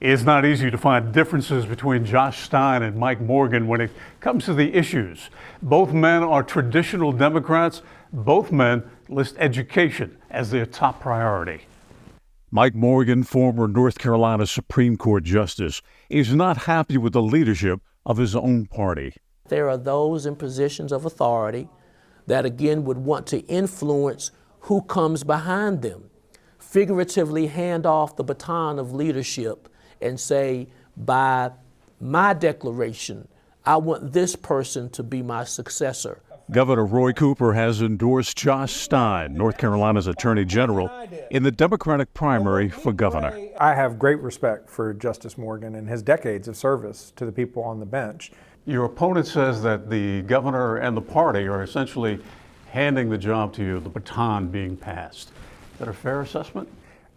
It's not easy to find differences between Josh Stein and Mike Morgan when it comes to the issues. Both men are traditional Democrats. Both men list education as their top priority. Mike Morgan, former North Carolina Supreme Court Justice, is not happy with the leadership of his own party. There are those in positions of authority that again would want to influence who comes behind them, figuratively hand off the baton of leadership and say, by my declaration, I want this person to be my successor. Governor Roy Cooper has endorsed Josh Stein, North Carolina's Attorney General, in the Democratic primary for governor. I have great respect for Justice Morgan and his decades of service to the people on the bench. Your opponent says that the governor and the party are essentially handing the job to you, the baton being passed. Is that a fair assessment?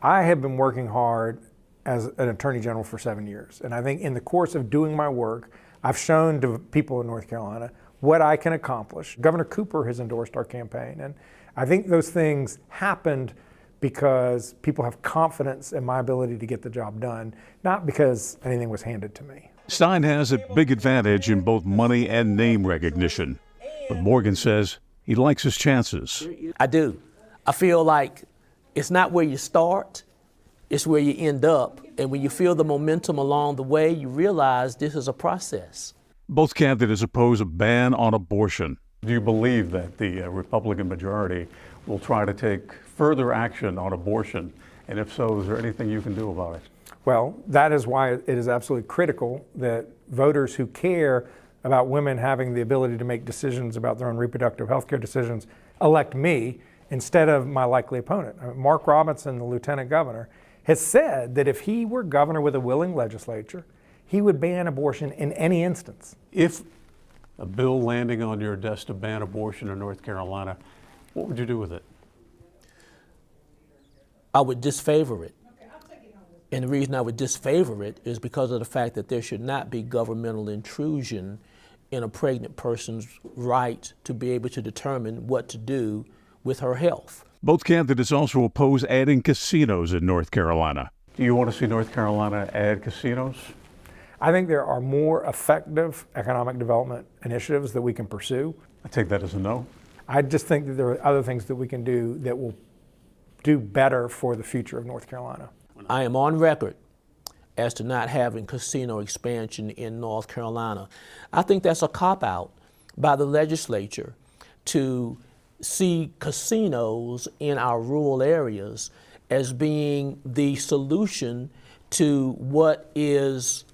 I have been working hard as an Attorney General for 7 years, and I think in the course of doing my work, I've shown to people in North Carolina what I can accomplish. Governor Cooper has endorsed our campaign, and I think those things happened because people have confidence in my ability to get the job done, not because anything was handed to me. Stein has a big advantage in both money and name recognition, but Morgan says he likes his chances. I do. I feel like it's not where you start, it's where you end up. And when you feel the momentum along the way, you realize this is a process. Both candidates oppose a ban on abortion. Do you believe that the Republican majority will try to take further action on abortion? And if so, is there anything you can do about it? Well, that is why it is absolutely critical that voters who care about women having the ability to make decisions about their own reproductive health care decisions elect me instead of my likely opponent. Mark Robinson, the lieutenant governor, has said that if he were governor with a willing legislature, he would ban abortion in any instance. If a bill landing on your desk to ban abortion in North Carolina, what would you do with it? I would disfavor it. And the reason I would disfavor it is because of the fact that there should not be governmental intrusion in a pregnant person's right to be able to determine what to do with her health. Both candidates also oppose adding casinos in North Carolina. Do you want to see North Carolina add casinos? I think there are more effective economic development initiatives that we can pursue. I take that as a no. I just think that there are other things that we can do that will do better for the future of North Carolina. I am on record as to not having casino expansion in North Carolina. I think that's a cop-out by the legislature to see casinos in our rural areas as being the solution to what is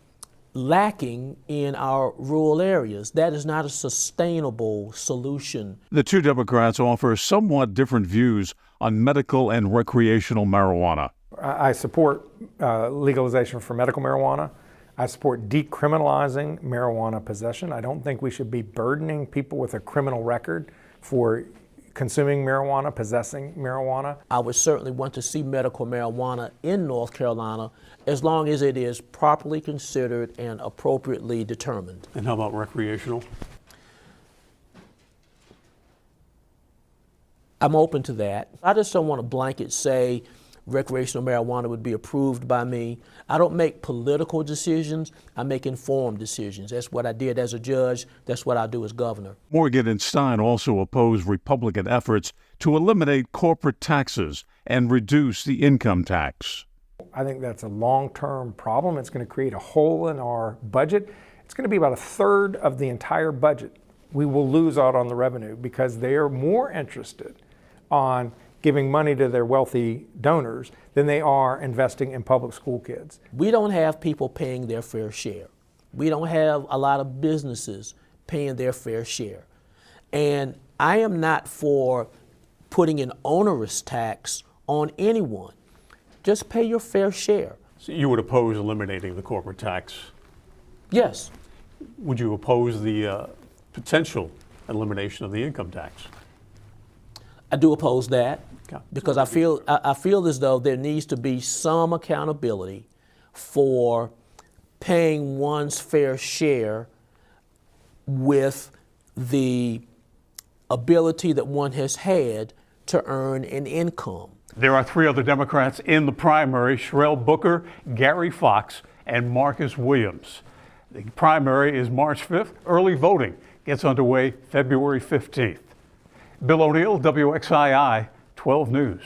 lacking in our rural areas. That is not a sustainable solution. The two Democrats offer somewhat different views on medical and recreational marijuana. I support legalization for medical marijuana. I support decriminalizing marijuana possession. I don't think we should be burdening people with a criminal record for consuming marijuana, possessing marijuana. I would certainly want to see medical marijuana in North Carolina as long as it is properly considered and appropriately determined. And how about recreational? I'm open to that. I just don't want to blanket say recreational marijuana would be approved by me. I don't make political decisions, I make informed decisions. That's what I did as a judge, that's what I do as governor. Morgan and Stein also oppose Republican efforts to eliminate corporate taxes and reduce the income tax. I think that's a long-term problem. It's going to create a hole in our budget. It's going to be about a third of the entire budget. We will lose out on the revenue because they are more interested on giving money to their wealthy donors than they are investing in public school kids. We don't have people paying their fair share. We don't have a lot of businesses paying their fair share. And I am not for putting an onerous tax on anyone. Just pay your fair share. So you would oppose eliminating the corporate tax? Yes. Would you oppose the potential elimination of the income tax? I do oppose that because I feel as though there needs to be some accountability for paying one's fair share with the ability that one has had to earn an income. There are three other Democrats in the primary: Sherrell Booker, Gary Fox, and Marcus Williams. The primary is March 5th. Early voting gets underway February 15th. Bill O'Neill, WXII 12 News.